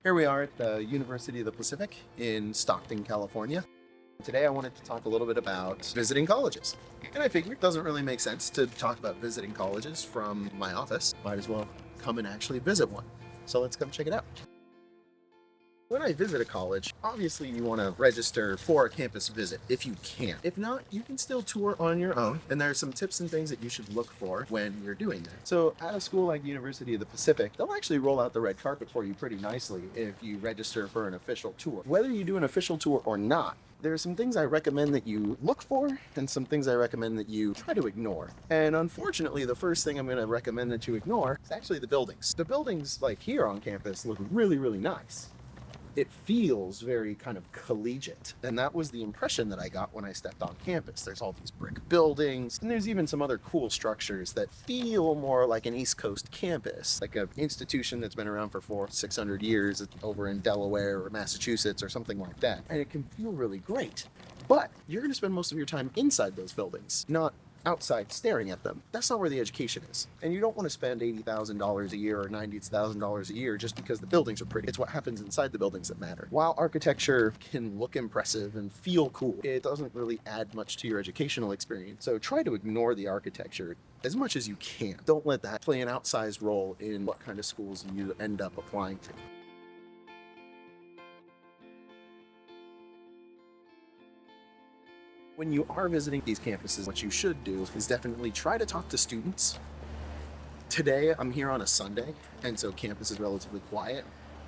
Here we are at the University of the Pacific in Stockton, California. Today I wanted to talk a little bit about visiting colleges. And I figured it doesn't really make sense to talk about visiting colleges from my office. Might as well come and actually visit one. So let's come check it out. When I visit a college, obviously you want to register for a campus visit if you can. If not, you can still tour on your own, and there are some tips and things that you should look for when you're doing that. So at a school like University of the Pacific, they'll actually roll out the red carpet for you pretty nicely if you register for an official tour. Whether you do an official tour or not, there are some things I recommend that you look for and some things I recommend that you try to ignore. And unfortunately, the first thing I'm going to recommend that you ignore is actually the buildings. The buildings, like here on campus, look really, really nice. It feels very kind of collegiate. And that was the impression that I got when I stepped on campus. There's all these brick buildings, and there's even some other cool structures that feel more like an East Coast campus, like an institution that's been around for 400-600 years over in Delaware or Massachusetts or something like that. And it can feel really great. But you're going to spend most of your time inside those buildings, not outside staring at them. That's not where the education is. And you don't want to spend $80,000 a year or $90,000 a year just because the buildings are pretty. It's what happens inside the buildings that matter. While architecture can look impressive and feel cool, it doesn't really add much to your educational experience. So try to ignore the architecture as much as you can. Don't let that play an outsized role in what kind of schools you end up applying to. When you are visiting these campuses, what you should do is definitely try to talk to students. Today, I'm here on a Sunday, and so campus is relatively quiet.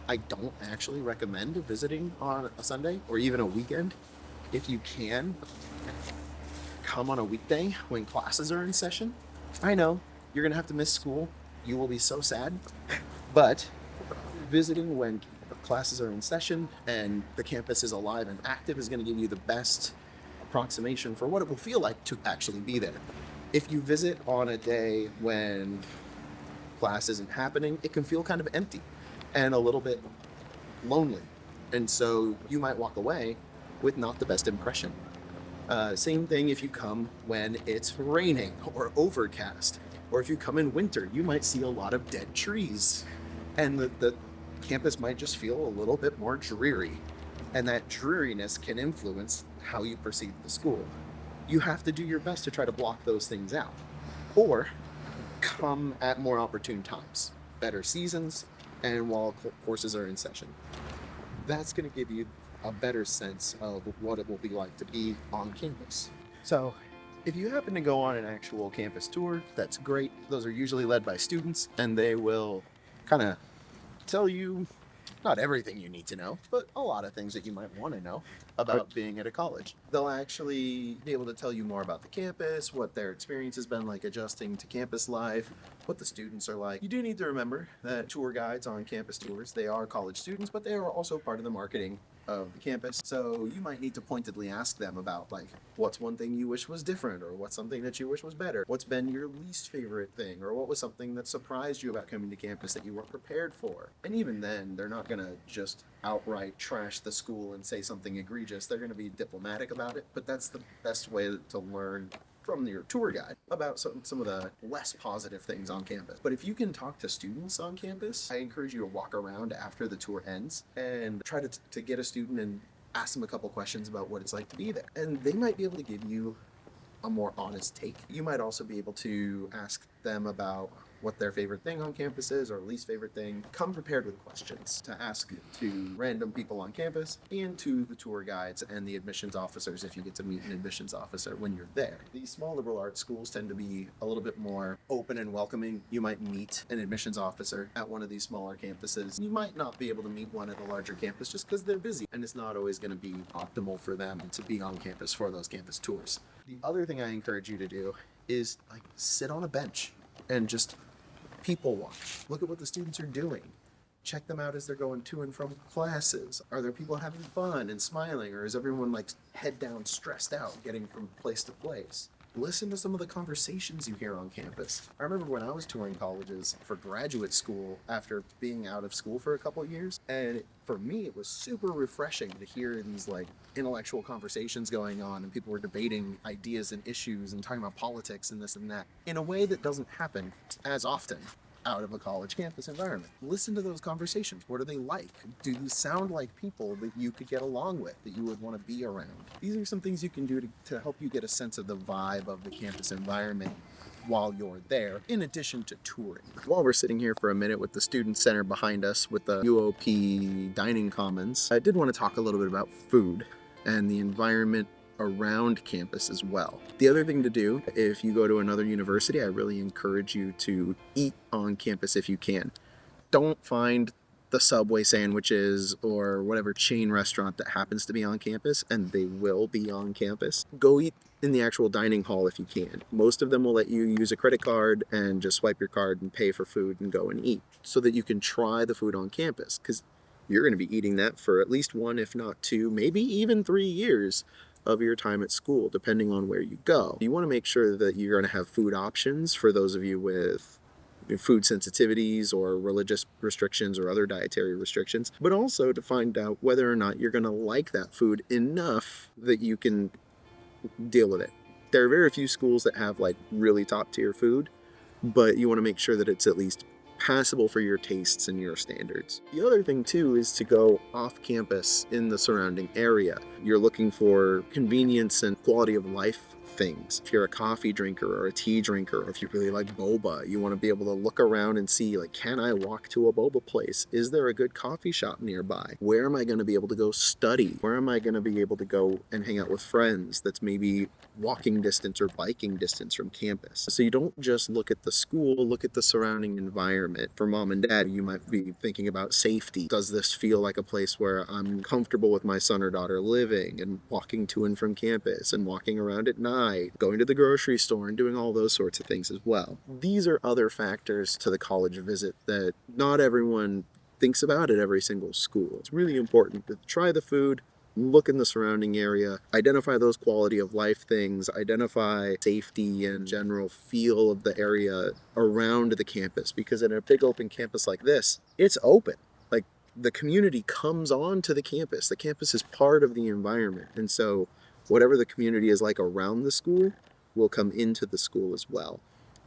I don't actually recommend visiting on a Sunday or even a weekend. If you can, come on a weekday when classes are in session. I know you're gonna have to miss school. You will be so sad, but visiting when classes are in session and the campus is alive and active is gonna give you the best approximation for what it will feel like to actually be there. If you visit on a day when class isn't happening, it can feel kind of empty and a little bit lonely. And so you might walk away with not the best impression. Same thing if you come when it's raining or overcast, or if you come in winter, you might see a lot of dead trees. And the campus might just feel a little bit more dreary. And that dreariness can influence how you perceive the school. You have to do your best to try to block those things out. Or come at more opportune times, better seasons, and while courses are in session. That's going to give you a better sense of what it will be like to be on campus. So, if you happen to go on an actual campus tour, that's great. Those are usually led by students, and they will kind of tell you not everything you need to know, but a lot of things that you might want to know about being at a college. They'll actually be able to tell you more about the campus, what their experience has been like adjusting to campus life, what the students are like. You do need to remember that tour guides on campus tours, they are college students, but they are also part of the marketing of the campus. So you might need to pointedly ask them about like what's one thing you wish was different, or what's something that you wish was better, what's been your least favorite thing, or what was something that surprised you about coming to campus that you weren't prepared for. And even then, they're not gonna just outright trash the school and say something egregious. They're gonna be diplomatic about it, but that's the best way to learn from your tour guide about some of the less positive things on campus. But if you can talk to students on campus, I encourage you to walk around after the tour ends and try to get a student and ask them a couple questions about what it's like to be there. And they might be able to give you a more honest take. You might also be able to ask them about what their favorite thing on campus is or least favorite thing. Come prepared with questions to ask to random people on campus and to the tour guides and the admissions officers if you get to meet an admissions officer when you're there. These small liberal arts schools tend to be a little bit more open and welcoming. You might meet an admissions officer at one of these smaller campuses. You might not be able to meet one at a larger campus just because they're busy and it's not always going to be optimal for them to be on campus for those campus tours. The other thing I encourage you to do is like sit on a bench and just people watch. Look at what the students are doing. Check them out as they're going to and from classes. Are there people having fun and smiling, or is everyone like head down, stressed out, getting from place to place? Listen to some of the conversations you hear on campus. I remember when I was touring colleges for graduate school after being out of school for a couple of years, and for me it was super refreshing to hear these like intellectual conversations going on and people were debating ideas and issues and talking about politics and this and that in a way that doesn't happen as often out of a college campus environment. Listen to those conversations. What are they like? Do they sound like people that you could get along with, that you would want to be around? These are some things you can do to help you get a sense of the vibe of the campus environment while you're there, in addition to touring. While we're sitting here for a minute with the Student Center behind us with the UOP Dining Commons, I did want to talk a little bit about food and the environment around campus as well. The other thing to do, if you go to another university, I really encourage you to eat on campus if you can. Don't find the Subway sandwiches or whatever chain restaurant that happens to be on campus, and they will be on campus. Go eat in the actual dining hall if you can. Most of them will let you use a credit card and just swipe your card and pay for food and go and eat, so that you can try the food on campus, because you're going to be eating that for at least 1, if not 2, maybe even 3 years of your time at school, depending on where you go. You want to make sure that you're going to have food options for those of you with food sensitivities or religious restrictions or other dietary restrictions, but also to find out whether or not you're going to like that food enough that you can deal with it. There are very few schools that have like really top tier food, but you want to make sure that it's at least passable for your tastes and your standards. The other thing too is to go off campus in the surrounding area. You're looking for convenience and quality of life things. If you're a coffee drinker or a tea drinker, or if you really like boba, you want to be able to look around and see, like, can I walk to a boba place? Is there a good coffee shop nearby? Where am I going to be able to go study? Where am I going to be able to go and hang out with friends that's maybe walking distance or biking distance from campus? So you don't just look at the school, look at the surrounding environment. For mom and dad, you might be thinking about safety. Does this feel like a place where I'm comfortable with my son or daughter living and walking to and from campus and walking around at night, going to the grocery store and doing all those sorts of things as well? These are other factors to the college visit that not everyone thinks about at every single school. It's really important to try the food, look in the surrounding area, identify those quality of life things, identify safety and general feel of the area around the campus, because in a big open campus like this, it's open. Like, the community comes on to the campus. The campus is part of the environment, and so whatever the community is like around the school will come into the school as well.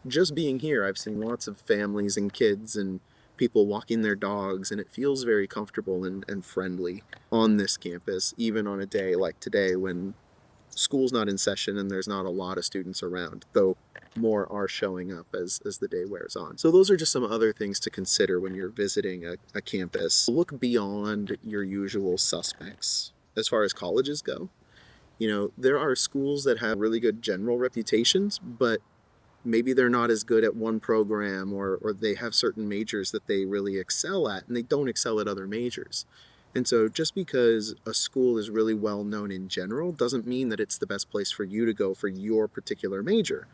Just being here, I've seen lots of families and kids and people walking their dogs, and it feels very comfortable and friendly on this campus, even on a day like today when school's not in session and there's not a lot of students around, though more are showing up as the day wears on. So those are just some other things to consider when you're visiting a campus. Look beyond your usual suspects as far as colleges go. You know, there are schools that have really good general reputations, but maybe they're not as good at one program, or they have certain majors that they really excel at and they don't excel at other majors. And so just because a school is really well known in general doesn't mean that it's the best place for you to go for your particular major.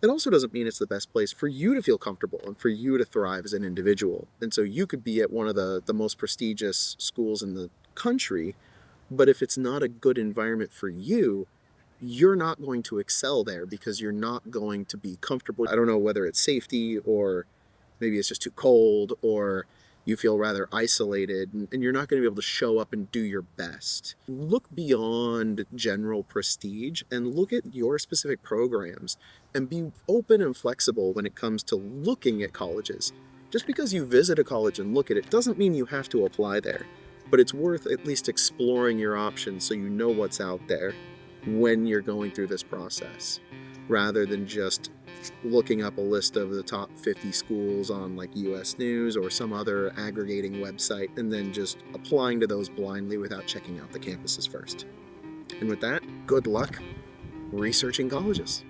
It also doesn't mean it's the best place for you to feel comfortable and for you to thrive as an individual. And so you could be at one of the most prestigious schools in the country, but if it's not a good environment for you, you're not going to excel there because you're not going to be comfortable. I don't know whether it's safety, or maybe it's just too cold, or you feel rather isolated, and you're not going to be able to show up and do your best. Look beyond general prestige and look at your specific programs and be open and flexible when it comes to looking at colleges. Just because you visit a college and look at it doesn't mean you have to apply there, but it's worth at least exploring your options so you know what's out there when you're going through this process, rather than just looking up a list of the top 50 schools on like US News or some other aggregating website and then just applying to those blindly without checking out the campuses first. And with that, good luck researching colleges.